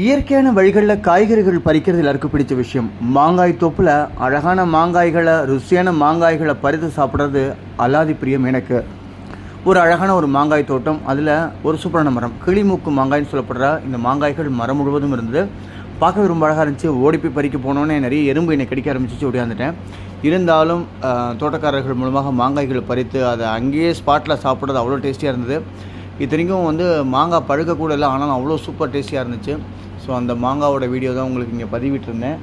இயற்கையான வழிகளில் காய்கறிகள் பறிக்கிறது எல்லாருக்கும் பிடிச்ச விஷயம். மாங்காய் தோப்பில் அழகான மாங்காய்களை, ருசியான மாங்காய்களை பறித்து சாப்பிட்றது அலாதி பிரியம் எனக்கு. ஒரு அழகான ஒரு மாங்காய் தோட்டம், அதில் ஒரு சூப்பரான மரம், கிளிமூக்கு மாங்காய்னு சொல்லப்படுற இந்த மாங்காய்கள் மரம் முழுவதும் இருந்தது. பார்க்கவே ரொம்ப அழகாக இருந்துச்சு. ஓடி போய் பறிக்க போனோன்னே நிறைய எறும்பு என்னை கடிக்க ஆரம்பிச்சிச்சு, ஓடியாந்துட்டேன். இருந்தாலும் தோட்டக்காரர்கள் மூலமாக மாங்காய்கள் பறித்து அதை அங்கேயே ஸ்பாட்டில் சாப்பிட்றது அவ்வளோ டேஸ்டியாக இருந்தது. இத்தனைக்கும் மாங்காய் பழுக்கக்கூட இல்லை, ஆனாலும் அவ்வளோ சூப்பர் டேஸ்டியாக இருந்துச்சு. ஸோ அந்த மாங்காவோட வீடியோ தான் உங்களுக்கு இங்கே பதிவிட்டிருந்தேன்.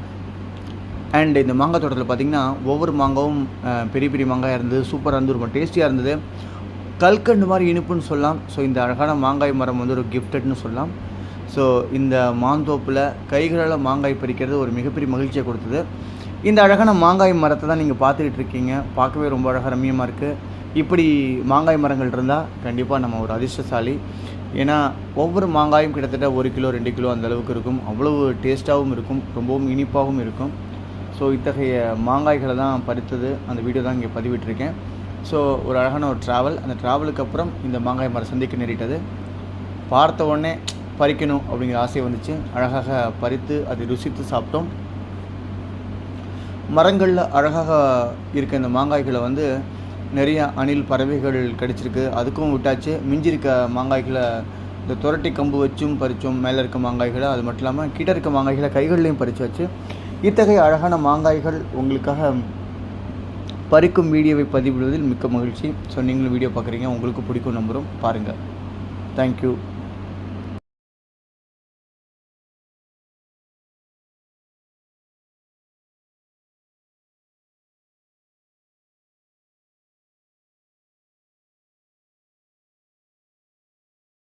அண்ட் இந்த மாங்காய் தோட்டத்தில் பார்த்திங்கன்னா ஒவ்வொரு மாங்காவும் பெரிய பெரிய மாங்காயாக இருந்தது, சூப்பராக இருந்து ரொம்ப டேஸ்டியாக இருந்தது. கல்கண்டு மாதிரி இனிப்புன்னு சொல்லலாம். ஸோ இந்த அழகான மாங்காய் மரம் ஒரு கிஃப்டட்னு சொல்லலாம். ஸோ இந்த மாந்தோப்பில் கைகளால் மாங்காய் பறிக்கிறது ஒரு மிகப்பெரிய மகிழ்ச்சியை கொடுத்தது. இந்த அழகான மாங்காய் மரத்தை தான் நீங்கள் பார்த்துக்கிட்டு இருக்கீங்க. பார்க்கவே ரொம்ப அழகாக ரம்மியமாக இருக்குது. இப்படி மாங்காய் மரங்கள் இருந்தால் கண்டிப்பாக நம்ம ஒரு அதிர்ஷ்டசாலி. ஏன்னா ஒவ்வொரு மாங்காயும் கிட்டத்தட்ட 1 கிலோ 2 கிலோ அந்த அளவுக்கு இருக்கும். அவ்வளவு டேஸ்ட்டாகவும் இருக்கும், ரொம்பவும் இனிப்பாகவும் இருக்கும். ஸோ இத்தகைய மாங்காய்களை தான் பறித்தது அந்த வீடியோ தான் இங்கே பதிவிட்டிருக்கேன். ஸோ ஒரு அழகான ஒரு ட்ராவல், அந்த ட்ராவலுக்கு அப்புறம் இந்த மாங்காய் மரம் சந்திக்க நேரிட்டது. பார்த்த உடனே பறிக்கணும் அப்படிங்கிற ஆசை வந்துச்சு. அழகாக பறித்து அதை ருசித்து சாப்பிட்டோம். மரங்களில் அழகாக இருக்க இந்த மாங்காய்களை நிறைய அணில் பறவைகள் கடிச்சிருக்கு, அதுக்கும் விட்டாச்சு. மிஞ்சிருக்க மாங்காய்களை இந்த துரட்டி கம்பு வச்சும் பறித்தோம். மேலே இருக்க மாங்காய்களை, அது மட்டும் இல்லாமல் கிட்ட இருக்க மாங்காய்களை கைகள்லையும் பறிச்சாச்சு. இத்தகைய அழகான மாங்காய்கள் உங்களுக்காக பறிக்கும் வீடியோவை பதிவிடுவதில் மிக்க மகிழ்ச்சி. ஸோ நீங்களும் வீடியோ பார்க்குறீங்க, உங்களுக்கு பிடிக்கும் நம்புகிறோம். பாருங்கள். தேங்க்யூ.